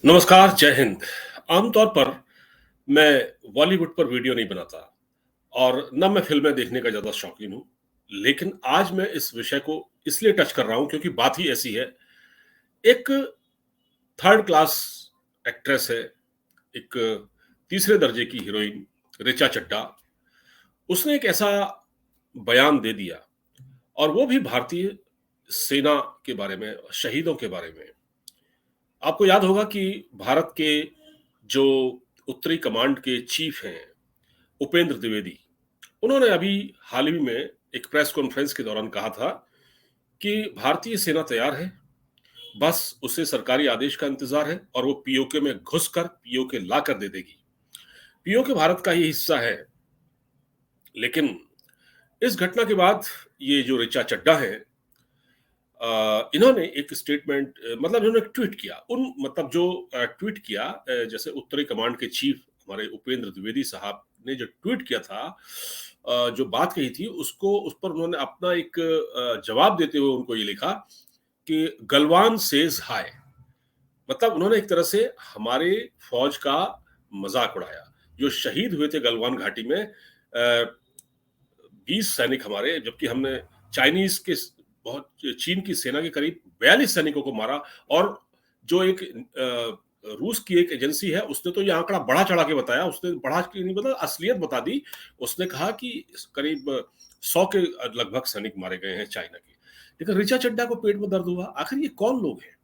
नमस्कार, जय हिंद। आमतौर पर मैं बॉलीवुड पर वीडियो नहीं बनाता और ना मैं फ़िल्में देखने का ज़्यादा शौकीन हूँ। लेकिन आज मैं इस विषय को इसलिए टच कर रहा हूँ क्योंकि बात ही ऐसी है। एक थर्ड क्लास एक्ट्रेस है, एक तीसरे दर्जे की हीरोइन ऋचा चड्ढा। उसने एक ऐसा बयान दे दिया और वो भी भारतीय सेना के बारे में, शहीदों के बारे में। आपको याद होगा कि भारत के जो उत्तरी कमांड के चीफ हैं, उपेंद्र द्विवेदी, उन्होंने अभी हाल ही में एक प्रेस कॉन्फ्रेंस के दौरान कहा था कि भारतीय सेना तैयार है, बस उसे सरकारी आदेश का इंतजार है और वो पीओके में घुसकर पीओके लाकर दे देगी। पीओके भारत का ही हिस्सा है, लेकिन इस घटना के बाद ये जो ऋचा चड्ढा है, इन्होंने एक स्टेटमेंट मतलब इन्होंने एक ट्वीट किया। मतलब जो ट्वीट किया, जैसे उत्तरी कमांड के चीफ हमारे उपेंद्र द्विवेदी साहब ने जो ट्वीट किया था, जो बात कही थी उसको उस पर उन्होंने अपना एक जवाब देते हुए उनको ये लिखा कि गलवान सेज हाय। मतलब उन्होंने एक तरह से हमारे फौज का मजाक उड़ाया। जो शहीद हुए थे गलवान घाटी में, 20 सैनिक हमारे, जबकि हमने चाइनीज के बहुत चीन की सेना के करीब 42 सैनिकों को मारा। और जो एक रूस की एक एजेंसी है, उसने तो ये आंकड़ा बढ़ा चढ़ा के बताया। उसने बढ़ा के नहीं बता, असलियत बता दी। उसने कहा कि करीब 100 के लगभग सैनिक मारे गए हैं चाइना के। लेकिन ऋचा चड्ढा को पेट में दर्द हुआ। आखिर ये कौन लोग हैं?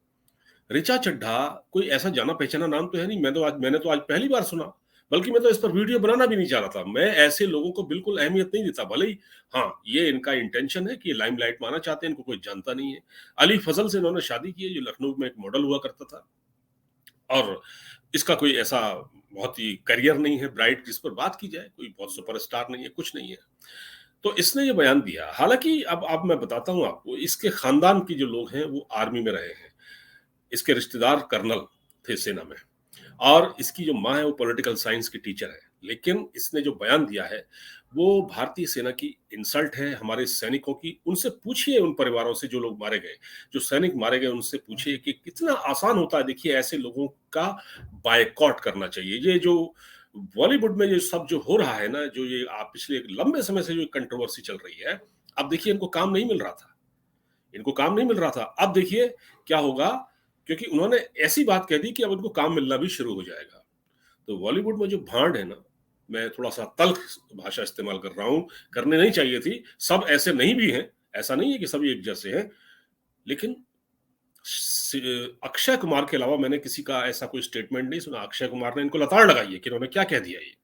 ऋचा चड्ढा कोई ऐसा जाना पहचाना नाम तो है नहीं। मैंने तो आज पहली बार सुना। बल्कि मैं तो इस पर वीडियो बनाना भी नहीं चाह रहा था। मैं ऐसे लोगों को बिल्कुल अहमियत नहीं देता। भले ही हाँ, ये इनका इंटेंशन है कि ये लाइमलाइट में आना चाहते हैं, इनको कोई जानता नहीं है। अली फजल से इन्होंने शादी की है, जो लखनऊ में एक मॉडल हुआ करता था। और इसका कोई ऐसा बहुत ही करियर नहीं है ब्राइट जिस पर बात की जाए। कोई बहुत सुपरस्टार नहीं है, कुछ नहीं है। तो इसने ये बयान दिया। हालांकि अब मैं बताता हूँ आपको, इसके खानदान के जो लोग हैं वो आर्मी में रहे हैं। इसके रिश्तेदार कर्नल थे सेना में। और इसकी जो माँ है वो पॉलिटिकल साइंस की टीचर है। लेकिन इसने जो बयान दिया है वो भारतीय सेना की इंसल्ट है, हमारे सैनिकों की। उनसे पूछिए, उन परिवारों से जो लोग मारे गए, जो सैनिक मारे गए, उनसे पूछिए कि कितना आसान होता है। देखिए, ऐसे लोगों का बायकॉट करना चाहिए। ये जो बॉलीवुड में ये सब जो हो रहा है ना, जो ये आप पिछले एक लंबे समय से जो कंट्रोवर्सी चल रही है, अब देखिए इनको काम नहीं मिल रहा था। इनको काम नहीं मिल रहा था। अब देखिए क्या होगा, क्योंकि उन्होंने ऐसी बात कह दी कि अब इनको काम मिलना भी शुरू हो जाएगा। तो बॉलीवुड में जो भांड है ना, मैं थोड़ा-सा तल्ख भाषा इस्तेमाल कर रहा हूँ, करनी नहीं चाहिए थी। सब ऐसे नहीं भी हैं, ऐसा नहीं है कि सभी एक जैसे हैं, लेकिन स अक्षय कुमार के अलावा मैंने किसी का ऐसा कोई स्टेटमेंट नहीं सुना। अक्षय कुमार ने इनको लताड़ लगाई है कि इन्होंने क्या कह दिया ये।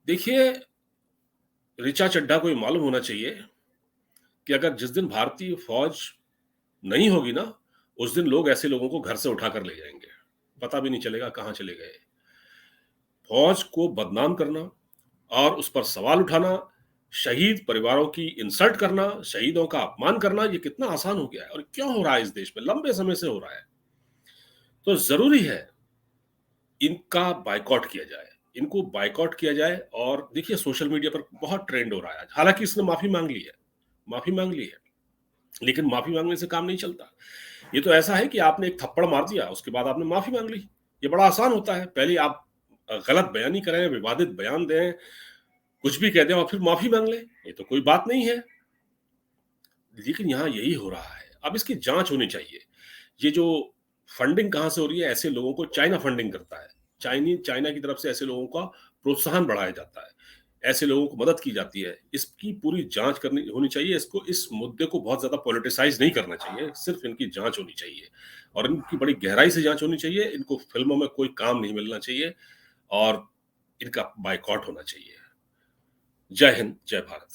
देखिए, ऋचा चड्ढा को ये मालूम होना चाहिए कि अगर जिस दिन भारतीय फौज नहीं होगी ना, उस दिन लोग ऐसे लोगों को घर से उठाकर ले जाएँगे। पता भी नहीं चलेगा कहाँ चले गए। फौज को बदनाम करना और उस पर सवाल उठाना, शहीद परिवारों की इंसल्ट करना, शहीदों का अपमान करना, ये कितना आसान हो गया है और क्यों हो रहा है इस देश में, लंबे समय से हो रहा है। तो ज़रूरी है इनका बायकॉट किया जाए। इनको बायकॉट किया जाए। और देखिए सोशल मीडिया पर बहुत ट्रेंड हो रहा है आज। हालाँकि इसने माफ़ी माँग ली है, माफ़ी माँग ली है, लेकिन माफ़ी माँगने से काम नहीं चलता। ये तो ऐसा है कि आपने एक थप्पड़ मार दिया, उसके बाद आपने माफ़ी माँग ली। ये बड़ा आसान होता है। पहले आप गलत बयानी करें, विवादित बयान दें, कुछ भी कह दें और फिर माफ़ी माँग लें, ये तो कोई बात नहीं है। लेकिन यहाँ यही हो रहा है। अब इसकी जाँच होनी चाहिए। ये जो फंडिंग कहाँ से हो रही है, ऐसे लोगों को चाइना फंडिंग करता है। चाइना की तरफ से ऐसे लोगों का प्रोत्साहन बढ़ाया जाता है। ऐसे लोगों को मदद की जाती है। इसकी पूरी जाँच करनी होनी चाहिए। इस मुद्दे को बहुत ज़्यादा पॉलिटिसाइज़ नहीं करना चाहिए। सिर्फ़ इनकी जाँच होनी चाहिए और इनकी बड़ी गहराई से जाँच होनी चाहिए। इनको फ़िल्मों में कोई काम नहीं मिलना चाहिए और इनका बायकॉट होना चाहिए। जय हिंद, जय भारत।